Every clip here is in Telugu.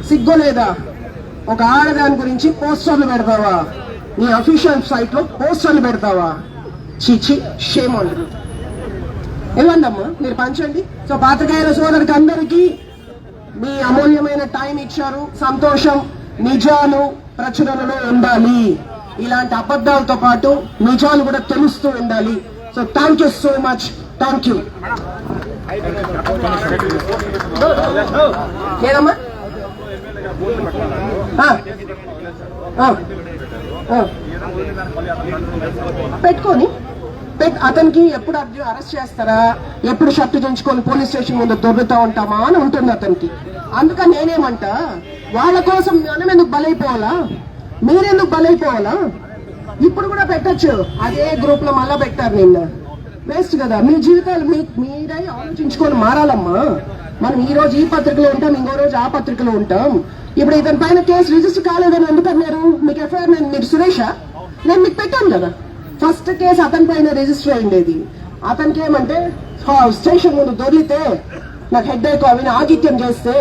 సిగ్గు లేదా? ఒక ఆడదాని గురించి పోస్టర్లు పెడతావా? నీ అఫీషియల్ సైట్ లో పోస్టర్లు పెడతావా? చీచి, షేమ్ ఆన్ యు. ఇవ్వండమ్మా, మీరు పంచండి. సో పాత్రికేయుల సోదరికి అందరికీ మీ అమూల్యమైన టైం ఇచ్చారు, సంతోషం. నిజాలు ప్రచురణలో ఉండాలి, ఇలాంటి అబద్ధాలతో పాటు నిజాలు కూడా తెలుస్తూ ఉండాలి. So thank you so much, thank you. ఏదమ్మా పెట్టుకొని అతనికి ఎప్పుడు అరెస్ట్ చేస్తారా, ఎప్పుడు షర్టు దించుకొని పోలీస్ స్టేషన్ ముందు దొరుకుతా ఉంటామా అని ఉంటుంది అతనికి. అందుకని నేనేమంటా, వాళ్ళ కోసం మనం ఎందుకు బలైపోవాలా? మీరెందుకు బలైపోవాలా? ఇప్పుడు కూడా పెట్టచ్చు, అదే గ్రూప్ లో మళ్ళా పెట్టారు నిన్న. వేస్ట్ కదా. మీ జీవితాలు మీరై ఆలోచించుకొని మారాలమ్మా. మనం ఈ రోజు ఈ పత్రికలో ఉంటాం, ఇంకో రోజు ఆ పత్రికలో ఉంటాం. ఇప్పుడు ఇతని పైన కేసు రిజిస్టర్ కాలేదని ఎందుకన్నారు? మీకు ఎఫ్ఐఆర్ మీరు సురేషా? నేను మీకు పెట్టాను కదా. ఫస్ట్ కేసు అతని పైన రిజిస్టర్ అయిండేది. అతనికి ఏమంటే స్టేషన్ ముందు దొరికితే నాకు హెడ్ ఏక్ అవి ఆగిత్యం చేస్తే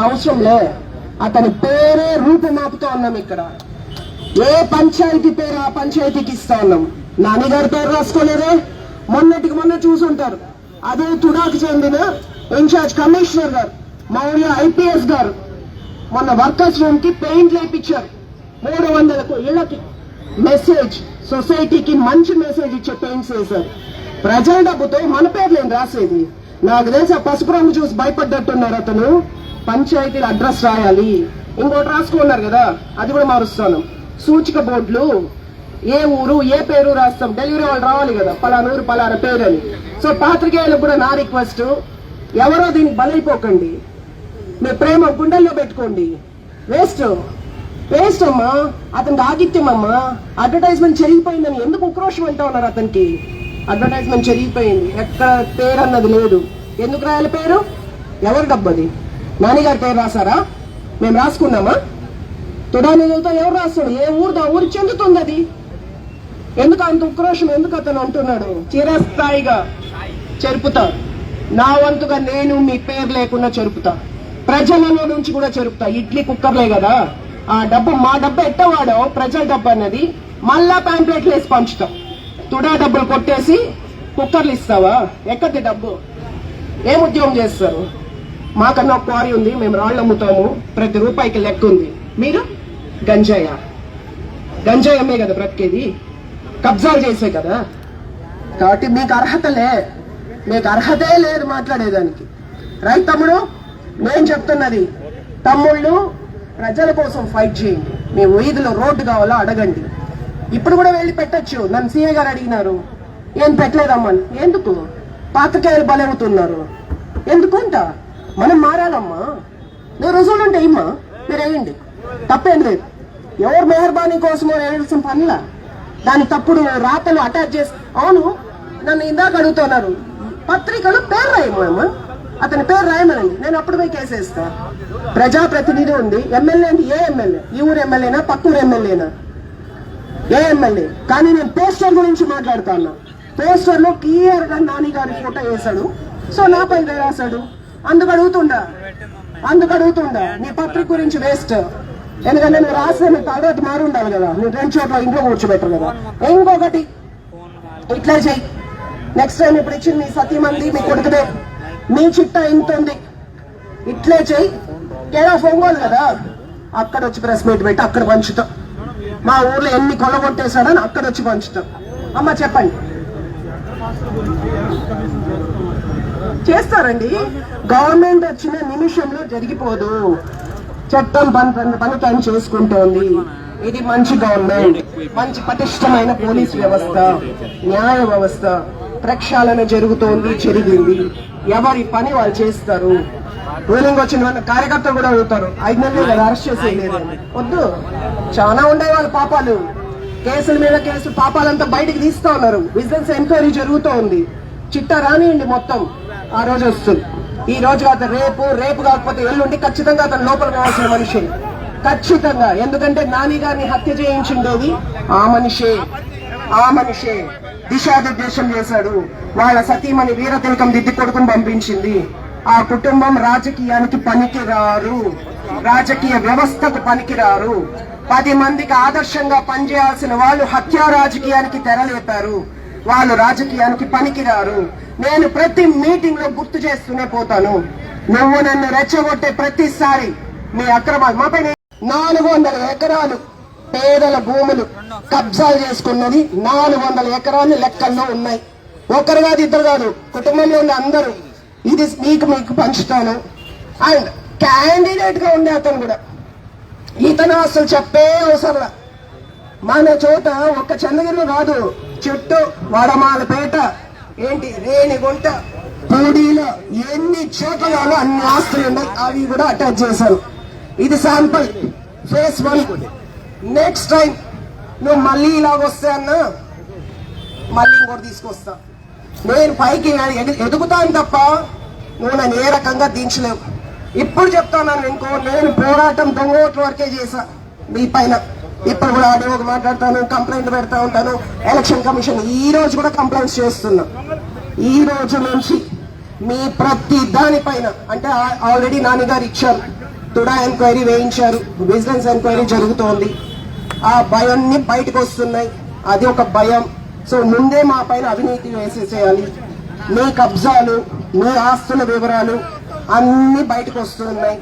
అవసరంలే, అతని పేరే రూపుమాపుతా ఉన్నాం. ఇక్కడ ఏ పంచాయతీ పేరు ఆ పంచాయతీకి ఇస్తా ఉన్నాం. నాన్నగారి పేరు రాసుకోలేదే, మొన్నటికి మొన్న చూసుంటారు. అదే తుడాకు చెందిన ఇన్ఛార్జ్ కమిషనర్ గారు మౌర్య ఐపీఎస్ గారు మొన్న వర్కర్స్ రూమ్ కి పెయింట్ లేపించారు. 300 ఇళ్లకి మెసేజ్, సొసైటీకి మంచి మెసేజ్ ఇచ్చే పెయింట్స్ వేశారు. ప్రజల డబ్బుతో మన పేర్లేం రాసేది? నాకు తెలిసి ఆ పసుపు రంగు చూసి భయపడ్డట్టున్నారు. అతను పంచాయతీల అడ్రస్ రాయాలి, ఇంకోటి రాసుకున్నారు కదా, అది కూడా మారుస్తాను. సూచిక బోర్డులు ఏ ఊరు ఏ పేరు రాస్తాం, డెలివరీ వాళ్ళు రావాలి కదా, పలానా ఊరు పలానా పేరు అని. సో పాత్రికేయులకు కూడా నా రిక్వెస్ట్, ఎవరో దీనికి బలైపోకండి. మీ ప్రేమ గుండెల్లో పెట్టుకోండి. వేస్ట్ వేస్ట్ అమ్మా, అతనికి ఆగిత్యం అమ్మా. అడ్వర్టైజ్మెంట్ చెరిగిపోయిందని ఎందుకు ఉక్రోషం అంటా ఉన్నారు? అతనికి అడ్వర్టైజ్మెంట్ చెరిగిపోయింది, ఎక్కడ పేరు అన్నది లేదు. ఎందుకు రాయాలి పేరు? ఎవరు డబ్బది? నాన్నగారి పేరు రాసారా? మేము రాసుకున్నామా? తుడా నిధులతో ఎవరు రాస్తాడు? ఏ ఊరు ఊరు చెందుతుంది అది. ఎందుకు అంత ఉక్రోషం? ఎందుకు అతను అంటున్నాడు? చిరస్థాయిగా చెరుపుతా, నా వంతుగా నేను మీ పేరు లేకుండా చెరుపుతా, ప్రజలలో నుంచి కూడా చెరుపుతా. ఇడ్లీ కుక్కర్లే కదా, ఆ డబ్బు మా డబ్బు ఎట్టవాడో ప్రజల డబ్బు అన్నది మళ్ళా ప్యాంప్లెట్లు వేసి పంచుతాం. తుడా డబ్బులు కొట్టేసి కుక్కర్లు ఇస్తావా? ఎక్కడి డబ్బు? ఏం ఉద్యోగం చేస్తారు? మాకన్నా ఒక క్వారీ ఉంది, మేము రాళ్ళు అమ్ముతాము, ప్రతి రూపాయికి లెక్క ఉంది. మీరు గంజాయ అమ్మే కదా బ్రతికేది, కబ్జాలు చేసే కదా. కాబట్టి మీకు అర్హతే లేదు మాట్లాడేదానికి. రైట్ తమ్ముడు? నేను చెప్తున్నది, తమ్ముళ్ళు ప్రజల కోసం ఫైట్ చేయండి. మీ వీధిలో రోడ్డు కావాలో అడగండి. ఇప్పుడు కూడా వెళ్ళి పెట్టచ్చు. నన్ను సీఏ గారు అడిగినారు, ఏం పెట్టలేదమ్మని. ఎందుకు? పాత్రికేయులు బలవుతున్నారు. ఎందుకుంట? మనం మారాలమ్మా. మీరు రుజువులు ఉంటే ఇమ్మా, మీరు వేయండి, తప్పేం లేదు. ఎవరు మెహర్బానీ కోసమో వేయాల్సిన పనిలా దాని తప్పుడు రాతలు అటాచ్ చేసి. అవును, నన్ను ఇందాక అడుగుతున్నారు, పత్రికలు పేరు రాయమా? అతని పేరు రాయమనండి, నేను అప్పుడు పోయి కేసేస్తా. ప్రజాప్రతినిధి ఉంది, ఎమ్మెల్యే అంటే ఏ ఎమ్మెల్యే? ఈ ఊరు ఎమ్మెల్యేనా, పక్కూరు ఎమ్మెల్యేనా? ఏ ఎమ్మెల్యే? కానీ నేను పోస్టర్ గురించి మాట్లాడుతాను. పోస్టర్ లో క్లియర్ గా నాని గారి ఫోటో వేశాడు, సో నా పైన రాశాడు. అందుకు అడుగుతుండా నీ పత్రిక గురించి వేస్ట్. ఎందుకంటే నువ్వు రాస్తే నీ తర్వాత మారు ఉండాలి కదా, నువ్వు 2 చోట్ల ఇంట్లో కూర్చోబెట్టరు కదా. ఇంకొకటి ఇట్లా చెయ్యి, నెక్స్ట్ టైం ఇప్పుడు ఇచ్చింది మీ సతీమంది, మీ కొడుకుదే, మీ చిట్టా ఇంత ఉంది, ఇట్లే చెయ్యి. కేడా ఫోంగోలు కదా, అక్కడ వచ్చి ప్రెస్ మీట్ పెట్టి అక్కడ పంచుతాం. మా ఊర్లో ఎన్ని కొల్లగొట్టేశాడని అక్కడ వచ్చి పంచుతాం. అమ్మ చెప్పండి. చేస్తారండి, గవర్నమెంట్ వచ్చిన నిమిషంలో జరిగిపోదు. చట్టం పని టైం చేసుకుంటోంది. ఇది మంచి గవర్నమెంట్, మంచి పటిష్టమైన పోలీస్ వ్యవస్థ, న్యాయ వ్యవస్థ, ప్రక్షాళన జరుగుతోంది, జరిగింది. ఎవరి పని వాళ్ళు చేస్తారు. రూలింగ్ వచ్చిన కార్యకర్తలు కూడా అడుగుతారు, 5 నెలలు కదా అరెస్ట్ చేసేయలేదని. వద్దు, చాలా ఉండే వాళ్ళ పాపాలు, కేసుల మీద కేసులు, పాపాలంతా బయటకు తీస్తా ఉన్నారు. విజిలెన్స్ ఎంక్వైరీ జరుగుతూ ఉంది. చిట్టా రానియండి, మొత్తం ఆ రోజు వస్తుంది. ఈ రోజు కాదు, రేపు కాకపోతే ఎల్లుండి ఖచ్చితంగా అతను లోపల కావాల్సిన మనిషి, ఖచ్చితంగా. ఎందుకంటే నాని గారిని హత్య చేయించిండేది ఆ మనిషే దిశానిర్దేశం చేశాడు. వాళ్ళ సతీమణి వీర తిలకం దిద్ది కొడుకుని పంపించింది. ఆ కుటుంబం రాజకీయానికి పనికి రారు. రాజకీయ వ్యవస్థకు పనికిరారు. 10 మందికి ఆదర్శంగా పనిచేయాల్సిన వాళ్ళు హత్యా రాజకీయానికి తెరలేపారు. వాళ్ళు రాజకీయానికి పనికిరారు. నేను ప్రతి మీటింగ్ లో గుర్తు చేస్తూనే పోతాను. నువ్వు నన్ను రెచ్చగొట్టే ప్రతిసారి మీ అక్రమాలు మాపై 400 ఎకరాలు పేదల భూములు కబ్జాలు చేసుకున్నది 400 ఎకరాలు లెక్కల్లో ఉన్నాయి. ఒకరు కాదు, ఇద్దరు కాదు, కుటుంబంలో ఉన్న అందరూ. ఇది మీకు పంచుతాను. అండ్ క్యాండిడేట్ గా ఉండే అతను కూడా ఇతను అసలు చెప్పే అవసరంలా. మన చోట ఒక్క చంద్రగిరిలో కాదు, చుట్టూ వడమాలపేట, రేణిగుంట, పూడీలో ఎన్ని చోట్లలో అన్ని ఆస్తులు ఉన్నాయి. అవి కూడా అటాచ్ చేశారు. ఇది శాంపుల్ ఫేస్ 1. నెక్స్ట్ టైం నువ్వు మళ్ళీ ఇలాగొస్తే అన్నా మళ్ళీ ఇంకోటి తీసుకొస్తా. నేను పైకి ఎదుగుతాను తప్ప నువ్వు నన్ను ఏ రకంగా దించలేవు. ఇప్పుడు చెప్తాను, నేను పోరాటం దొంగ ఓట్ల వరకే చేశా మీ పైన. ఇప్పుడు కూడా ఆడియోకి మాట్లాడతాను, కంప్లైంట్ పెడతా ఉంటాను. ఎలక్షన్ కమిషన్ ఈ రోజు కూడా కంప్లైంట్స్ చేస్తున్నా. ఈ రోజు నుంచి మీ ప్రతి దానిపైన, అంటే ఆల్రెడీ నాన్నగారు ఇచ్చారు, తుడా ఎంక్వైరీ వేయించారు, విజిలెన్స్ ఎంక్వైరీ జరుగుతోంది. ఆ భయాన్ని బయటకు వస్తున్నాయి. అది ఒక భయం. సో ముందే మా పైన అవినీతి వేసేసేయాలి. మీ కబ్జాలు, మీ ఆస్తుల వివరాలు అన్ని బయటకు వస్తున్నాయి.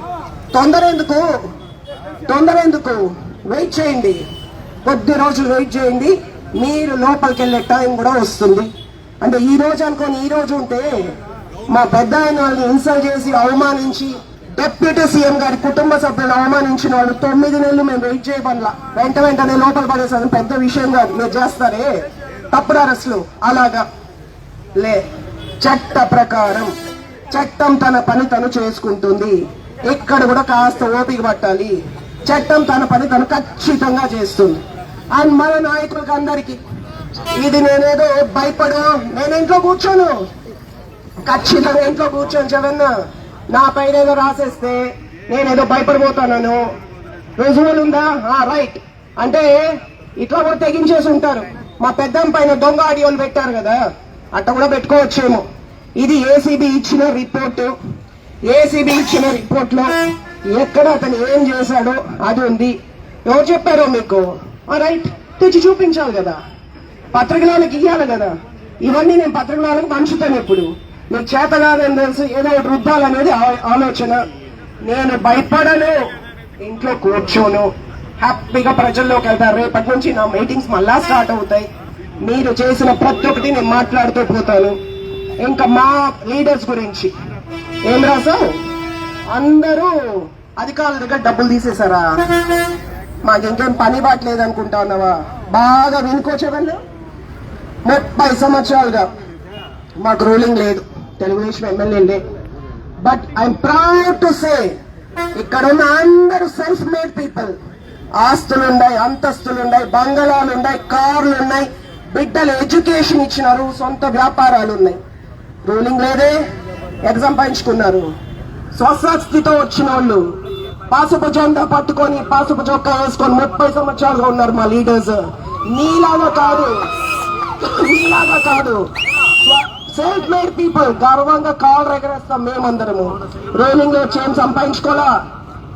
తొందర ఎందుకు? వెయిట్ చేయండి, కొద్ది రోజులు వెయిట్ చేయండి. మీరు లోపలికి వెళ్ళే టైం కూడా వస్తుంది. అంటే ఈ రోజు అనుకోని ఈ రోజు ఉంటే మా పెద్ద ఆయన వాళ్ళని ఇన్సల్ట్ చేసి అవమానించి డిప్యూటీ సీఎం గారి కుటుంబ సభ్యులను అవమానించిన వాళ్ళు 9 నెలలు మేము వెయిట్ చేయబడలా. వెంటనే లోపల పడేసాను. పెద్ద విషయం కాదు. మీరు చేస్తారే తప్పుడు అరెస్టులు, అలాగా లే. చట్ట ప్రకారం చట్టం తన పని తను చేసుకుంటుంది. ఇక్కడ కూడా కాస్త ఓపిక పట్టాలి. చట్టం తన పని తను ఖచ్చితంగా చేస్తుంది. అండ్ మన నాయకులకు అందరికి ఇది నేనేదో భయపడా, నేను ఇంట్లో కూర్చోను. ఖచ్చితంగా ఇంట్లో కూర్చొని జగన్న నా పైన ఏదో రాసేస్తే నేనేదో భయపడిపోతాను. రుజువులు ఉందా? రైట్. అంటే ఇట్లా కూడా తెగించేసి ఉంటారు. మా పెద్దం పైన దొంగ ఆడియోలు పెట్టారు కదా, అట్ట కూడా పెట్టుకోవచ్చేమో. ఇది ఏసీబీ ఇచ్చిన రిపోర్ట్. ఏసీబీ ఇచ్చిన రిపోర్ట్ లో ఎక్కడ అతను ఏం చేశాడో అది ఉంది. ఎవరు చెప్పారో మీకు? రైట్, తెచ్చి చూపించాలి కదా, పత్రికలకు ఇయ్యాలి కదా. ఇవన్నీ నేను పత్రికలకు పంచుతాను. ఇప్పుడు మీకు చేత కాదని తెలుసు, ఏదో ఒకటి రుద్దాలనేది ఆలోచన. నేను భయపడను, ఇంట్లో కూర్చోను, హ్యాపీగా ప్రజల్లోకి వెళ్తారు. రేపటి నుంచి నా మీటింగ్స్ మళ్ళా స్టార్ట్ అవుతాయి. మీరు చేసిన ప్రతి ఒక్కటి నేను మాట్లాడుతూ పోతాను. ఇంకా మా లీడర్స్ గురించి ఏం రాసావు? అందరూ అధికారుల దగ్గర డబ్బులు తీసేశారా? మాకు ఇంకేం పని బాట్లేదు అనుకుంటా ఉన్నావా? బాగా వినుకోవచ్చేవాళ్ళు. 30 సంవత్సరాలుగా మాకు రూలింగ్ లేదు, తెలుగుదేశం ఎమ్మెల్యేలే. But I'm proud to say ఇక్కడ ఉన్న అందరూ సెల్ఫ్ మేడ్ పీపుల్. ఆస్తులున్నాయి, అంతస్తులున్నాయి, బంగళాలున్నాయి, కార్లున్నాయి, బిడ్డలు ఎడ్యుకేషన్ ఇచ్చినారు, సొంత వ్యాపారాలు ఉన్నాయి. రూలింగ్ లేదే, ఎగ్జామ్ పంచుకున్నారు. స్వస్థితితో వచ్చిన వాళ్ళు పాసుపు జెండా పట్టుకొని పాసుపు చొక్కా వేసుకొని 30 సంవత్సరాలుగా ఉన్నారు మా లీడర్స్. నీలాగా కాదు, సెల్ఫ్ మేడ్ పీపుల్. గర్వంగా కాల్ ఎగరేస్తాం మేమందరము. రూలింగ్ లో వచ్చి ఏం సంపాదించుకోవాలా,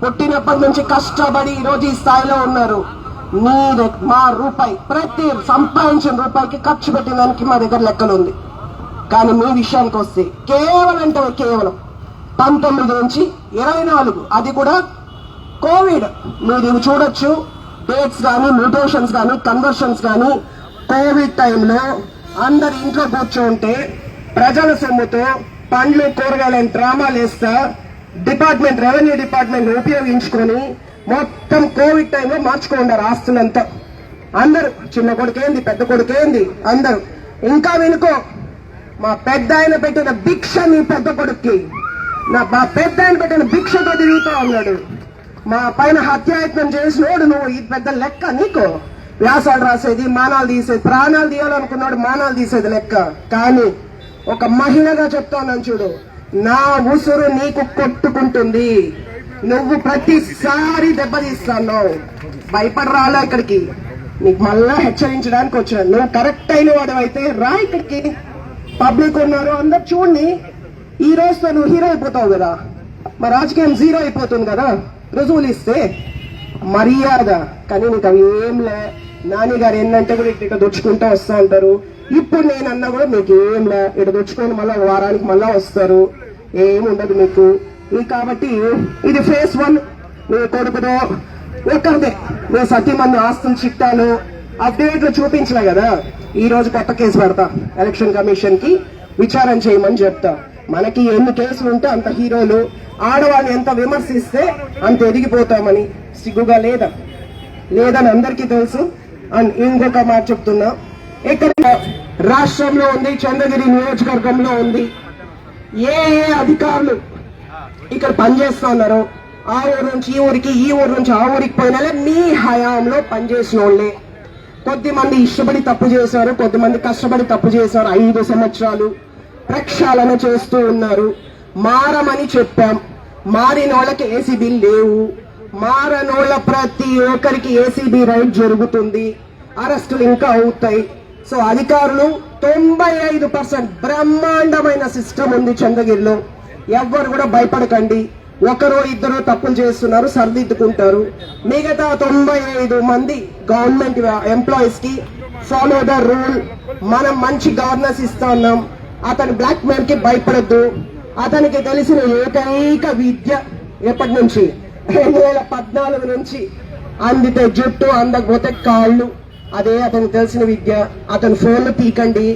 పుట్టినప్పటి నుంచి కష్టపడి ఈ రోజు ఈ స్థాయిలో ఉన్నారు. మా రూపాయి, ప్రతి సంపాదించిన రూపాయికి ఖర్చు పెట్టిన దానికి మా దగ్గర లెక్కలు ఉంది. కానీ మీ విషయానికి వస్తే కేవలం 19 నుంచి 24, అది కూడా కోవిడ్. మీరు చూడొచ్చు, డేట్స్ కానీ, మ్యూటేషన్స్ కానీ, కన్వర్షన్స్ కానీ. కోవిడ్ టైంలో అందరు ఇంట్లో కూర్చోంటే ప్రజల సొమ్ముతో పండ్లు కూరగాయలను డ్రామాలు వేస్తా రెవెన్యూ డిపార్ట్మెంట్ ఉపయోగించుకొని మొత్తం కోవిడ్ టైంలో మార్చుకున్నారు ఆస్తులంతా. అందరూ, చిన్న కొడుకేంది, పెద్ద కొడుకేంది, అందరూ. ఇంకా వినుకో, మా పెద్ద ఆయన పెట్టిన భిక్ష నీ పెద్ద కొడుక్కి, మా పెద్ద ఆయన పెట్టిన భిక్షతో తిరుగుతూ ఉన్నాడు. మా పైన హత్యాయత్నం చేసినోడు నువ్వు. ఇది పెద్ద లెక్క నీకు? వ్యాసాలు రాసేది, మానాలు తీసేది, ప్రాణాలు తీయాలనుకున్నాడు, మానాలు తీసేది లెక్క. కానీ ఒక మహిళగా చెప్తాను చూడు, నా ఉసురు నీకు కొట్టుకుంటుంది. నువ్వు ప్రతిసారి దెబ్బతీస్తున్నావు. భయపడి రాలా ఇక్కడికి, నీకు మళ్ళా హెచ్చరించడానికి వచ్చాను. నువ్వు కరెక్ట్ అయిన వాడు అయితే రా ఇక్కడికి. పబ్లిక్ ఉన్నారు, అందరు చూడండి. ఈ రోజుతో నువ్వు హీరో అయిపోతావు కదా, మా రాజకీయం జీరో అయిపోతుంది కదా. రుజువులు ఇస్తే మర్యాద. కానీ నీకు అవి ఏంలే. నాని గారు ఏంటంటే కూడా ఇట్లా దొచ్చుకుంటూ వస్తూ ఉంటారు. ఇప్పుడు నేనన్నా కూడా మీకు ఏంలే, ఇటు దొచ్చుకొని మళ్ళీ వారానికి మళ్ళా వస్తారు, ఏముండదు మీకు. కాబట్టి ఇది ఫేస్ 1. మీ కొడుకుదో ఒక్కరిదే మీ సతీమణి ఆస్తుల చిట్టాలు అప్డేట్లు చూపించలే కదా. ఈ రోజు కొత్త కేసు పెడతా, ఎలక్షన్ కమిషన్ కి విచారణ చేయమని చెప్తా. మనకి ఎన్ని కేసులు ఉంటే అంత హీరోలు, ఆడవాళ్ళని ఎంత విమర్శిస్తే అంత ఎదిగిపోతామని సిగ్గుగా లేదని అందరికీ తెలుసు. అండ్ ఇంకొక మాట చెప్తున్నా, ఇక్కడ రాష్ట్రంలో ఉంది, చంద్రగిరి నియోజకవర్గంలో ఉంది, ఏ అధికారులు ఇక్కడ పనిచేస్తా ఉన్నారో ఆ ఊరు నుంచి ఈ ఊరికి, ఈ ఊరు నుంచి ఆ ఊరికి పోయినా మీ హయాంలో పనిచేసిన వాళ్ళే. కొద్దిమంది ఇష్టపడి తప్పు చేశారు, కొద్దిమంది కష్టపడి తప్పు చేశారు. 5 సంవత్సరాలు ప్రక్షాళన చేస్తూ ఉన్నారు. మారమని చెప్పాం, మారిన వాళ్ళకి ఏసీబీలు లేవు. మారనోళ్ళ ప్రతి ఒక్కరికి ఏసీబీ రైడ్ జరుగుతుంది, అరెస్టులు ఇంకా అవుతాయి. సో అధికారులు 95% బ్రహ్మాండమైన సిస్టమ్ ఉంది చంద్రగిరిలో. ఎవ్వరు కూడా భయపడకండి. ఒకరో ఇద్దరు తప్పులు చేస్తున్నారు, సరిదిద్దుకుంటారు. మిగతా 95 మంది గవర్నమెంట్ ఎంప్లాయీస్ కి ఫాలో ద రూల్. మనం మంచి గవర్నెన్స్ ఇస్తా ఉన్నాం. అతని బ్లాక్ మెయిల్ కి భయపడద్దు. అతనికి తెలిసిన ఏకైక విద్య ఎప్పటి నుంచి 2014 నుంచి అందితే జుట్టు, అందకపోతే కాళ్ళు. అదే అతనికి తెలిసిన విద్య. అతని ఫోన్లు తీకండి.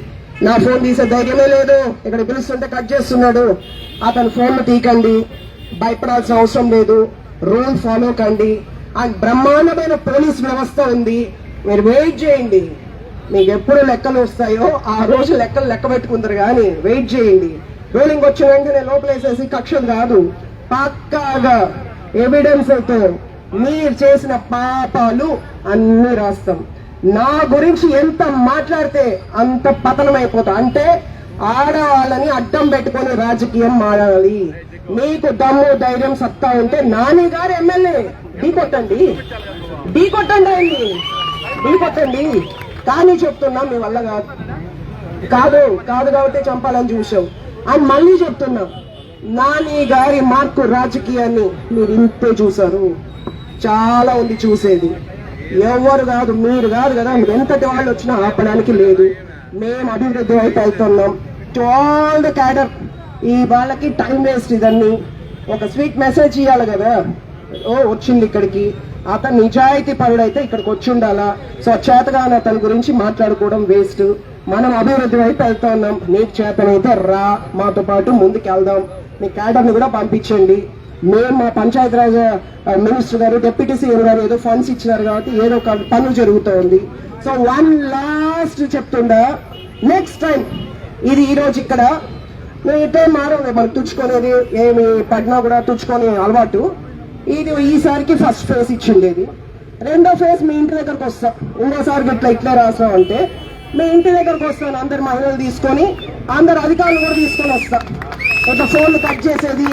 నా ఫోన్ తీసే ధైర్యమే లేదు, ఇక్కడ పిలుస్తుంటే కట్ చేస్తున్నాడు. అతని ఫోన్లు తీకండి, భయపడాల్సిన అవసరం లేదు. రూల్ ఫాలో కండి. అండ్ బ్రహ్మాండమైన పోలీస్ వ్యవస్థ ఉంది. మీరు వెయిట్ చేయండి, మీకు ఎప్పుడు లెక్కలు వస్తాయో ఆ రోజు లెక్కలు లెక్క పెట్టుకుంటారు. కానీ వెయిట్ చేయండి. రూలింగ్ వచ్చిన వెంటనే లోపలేసేసి కక్షలు కాదు, పక్కాగా ఎవిడెన్స్ తో మీరు చేసిన పాపాలు అన్ని రాస్తాం. నా గురించి ఎంత మాట్లాడితే అంత పతనం అయిపోతా. అంటే ఆడవాళ్ళని అడ్డం పెట్టుకొని రాజకీయం మాడాలి. మీకు దమ్ము, ధైర్యం, సత్తా ఉంటే నాని గారు ఎమ్మెల్యే ఢీకొట్టండి ఆయన్ని, ఢీకొట్టండి. కానీ చెప్తున్నా మీ వల్ల కాదు కాబట్టి చంపాలని చూసాం. అని మళ్ళీ చెప్తున్నా, నాని గారి మార్కు రాజకీయాన్ని మీరు ఇంతే చూసారు. చాలా ఉంది చూసేది. ఎవరు కాదు, మీరు కాదు కదా. ఎంతటి వాళ్ళు వచ్చినా ఆపడానికి లేదు. మేము అభివృద్ధి వైపు వెళ్తున్నాం. టు ఆల్ ద క్యాడర్, ఈ వాళ్ళకి టైం వేస్ట్. ఇదన్నీ ఒక స్వీట్ మెసేజ్ ఇవ్వాలి కదా. వచ్చింది ఇక్కడికి, అతను నిజాయితీ పరుడైతే ఇక్కడికి వచ్చి ఉండాలా. సో చేతగానే అతని గురించి మాట్లాడుకోవడం వేస్ట్. మనం అభివృద్ధి వైపు వెళ్తా ఉన్నాం. నీకు చేతనైతే రా, మాతో పాటు ముందుకు వెళ్దాం. మీ క్యాడర్ని కూడా పంపించండి. మేము మా పంచాయతీరాజ్ మినిస్టర్ గారు, డిప్యూటీ సీఎం గారు ఏదో ఫండ్స్ ఇచ్చినారు కాబట్టి ఏదో ఒక పనులు జరుగుతూ ఉంది. సో వన్ లాస్ట్ చెప్తుండా, నెక్స్ట్ టైం ఇది ఈ రోజు ఇక్కడ మేము ఇటే మారలే, మనకు తుచ్చుకునేది ఏమి పడినా కూడా తుచ్చుకొని అలవాటు. ఇది ఈసారికి ఫస్ట్ ఫేజ్ ఇచ్చిండేది. రెండో ఫేజ్ మీ ఇంటి దగ్గరకు వస్తా. ఇంకోసారికి ఇట్లా రాసాం అంటే మీ ఇంటి దగ్గరకు వస్తాను. అందరు మహిళలు తీసుకొని, అందరు అధికారులు కూడా తీసుకొని వస్తా. ఇట్లా ఫోన్లు కట్ చేసేది,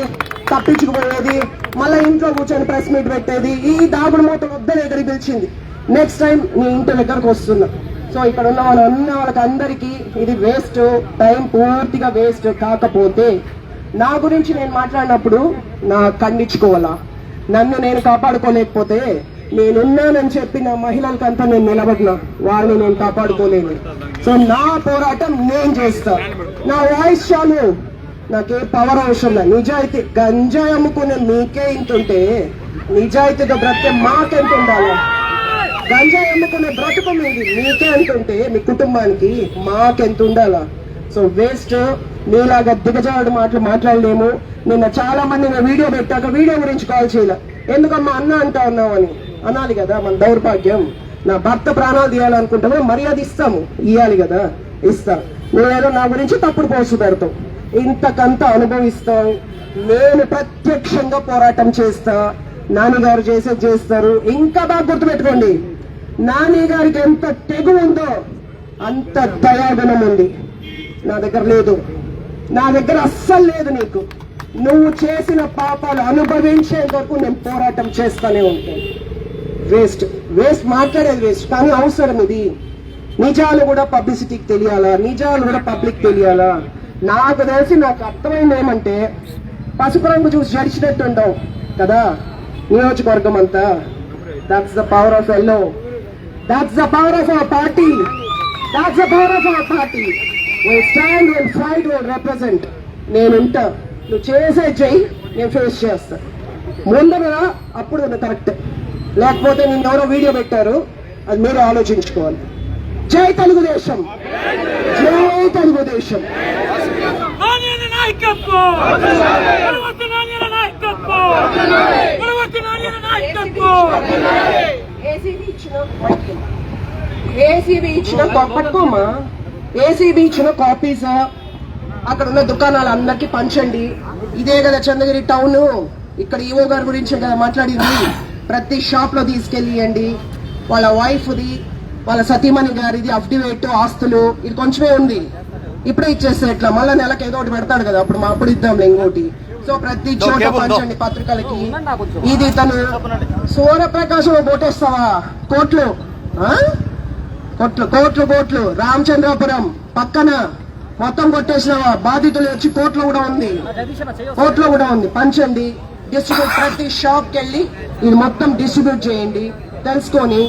తప్పించుకుపోయేది, మళ్ళీ ఇంట్లో కూర్చొని ప్రెస్ మీట్ పెట్టేది, ఈ దాగుడు మూతలు వద్దని ఎక్కడికి పిలిచింది. నెక్స్ట్ టైం నీ ఇంటి దగ్గరకు వస్తున్నా. సో ఇక్కడ ఉన్న వాళ్ళకి అందరికీ ఇది వేస్ట్, టైం పూర్తిగా వేస్ట్. కాకపోతే నా గురించి నేను మాట్లాడినప్పుడు నా ఖండించుకోవాలా. నన్ను నేను కాపాడుకోలేకపోతే, నేనున్నానని చెప్పి నా మహిళలకంతా నేను నిలబడినా, వాళ్ళని నేను కాపాడుకోలేను. సో నా పోరాటం నేను చేస్తా. నా వాయిస్ చాలు, నాకే పవర్ అవసరం లేదు. నిజాయితీ, గంజాయి అమ్ముకునే మీకే ఇంటుంటే నిజాయితీతో బ్రతికే మాకెంత ఉండాలి? గంజాయి అమ్ముకునే బ్రతుకు మీది, మీకే ఎంతుంటే మీ కుటుంబానికి మాకెంత ఉండాలా? So waste. మీలాగా దిగజాడు మాటలు మాట్లాడలేము. నిన్న చాలా మంది నా వీడియో పెట్టాక వీడియో గురించి కాల్ చేయలే. ఎందుకమ్మా అన్న అంటా ఉన్నావు అని అనాలి కదా. మన దౌర్భాగ్యం. నా భర్త ప్రాణాలు తీయాలనుకుంటామో మర్యాద ఇస్తాము, ఇవ్వాలి కదా, ఇస్తా. నువ్వేదో నా గురించి తప్పుడు పోసు పెడతావు, ఇంతకంత అనుభవిస్తాం. నేను ప్రత్యక్షంగా పోరాటం చేస్తా. నాని గారు చేస్తారు. ఇంకా బాగా గుర్తుపెట్టుకోండి, నాని గారికి ఎంత తెగు ఉందో అంత దయాగుణం ఉంది. నా దగ్గర లేదు, నా దగ్గర అస్సలు లేదు. నీకు నువ్వు చేసిన పాపాలు అనుభవించేంత వరకు నేను పోరాటం చేస్తానే ఉంటాను. వేస్ట్ మాట్లాడేది వేస్ట్. కానీ అవసరం ఇది. నిజాలు కూడా పబ్లిసిటీకి తెలియాలా, నిజాలు కూడా పబ్లిక్ తెలియాలా. నాకు తెలిసి నాకు అర్థమైంది ఏమంటే, పసుపు రంగు చూసి జడిచినట్టు ఉండవు కదా, నియోజకవర్గం అంతా. That's the power of yellow, that's the power of our party, that's the power of our party. Will stand, will fight, will represent. నేను ఉంటా, నువ్వు చేసే చెయ్యి, నేను ఫేస్ చేస్తా. ముందర అప్పుడు కరెక్ట్, లేకపోతే నేను ఎవరో వీడియో పెట్టారు, అది మీరు ఆలోచించుకోవాలి. జై తెలుగుదేశం, జై తెలుగుదేశం. ఏసీబీ ఇచ్చిన పట్టుకోమా, ఏసీబీ ఇచ్చిన కాపీస్ అక్కడ ఉన్న దుకాణాలు అందరికి పంచండి. ఇదే కదా చంద్రగిరి టౌన్, ఇక్కడ ఈవో గారి గురించే కదా మాట్లాడింది. ప్రతి షాప్ లో తీసుకెళ్ళియండి. వాళ్ళ వైఫ్ ది, వాళ్ళ సతీమణి గారిది అఫిడవిట్, ఆస్తులు, ఇది కొంచెమే ఉంది. ఇప్పుడే ఇచ్చేస్తే ఎట్లా, మళ్ళీ నెలకు ఏదో ఒకటి పెడతాడు కదా, అప్పుడు ఇద్దాంలే ఇంకోటి. సో ప్రతి చోట పంచండి పత్రికలకి. ఇది తను సూర్యప్రకాశం ఓటేస్తావా? కోట్లు, కోట్లు కోట్లు కోట్లు. రామచంద్రాపురం పక్కన మొత్తం కొట్టేసినావా? బాధితులు వచ్చి కోట్లో కూడా ఉంది, కోట్లో కూడా ఉంది. పంచండి, డిస్ట్రిబ్యూట్, ప్రతి షాప్ కి వెళ్ళి ఇది మొత్తం డిస్ట్రిబ్యూట్ చేయండి. తెలుసుకొని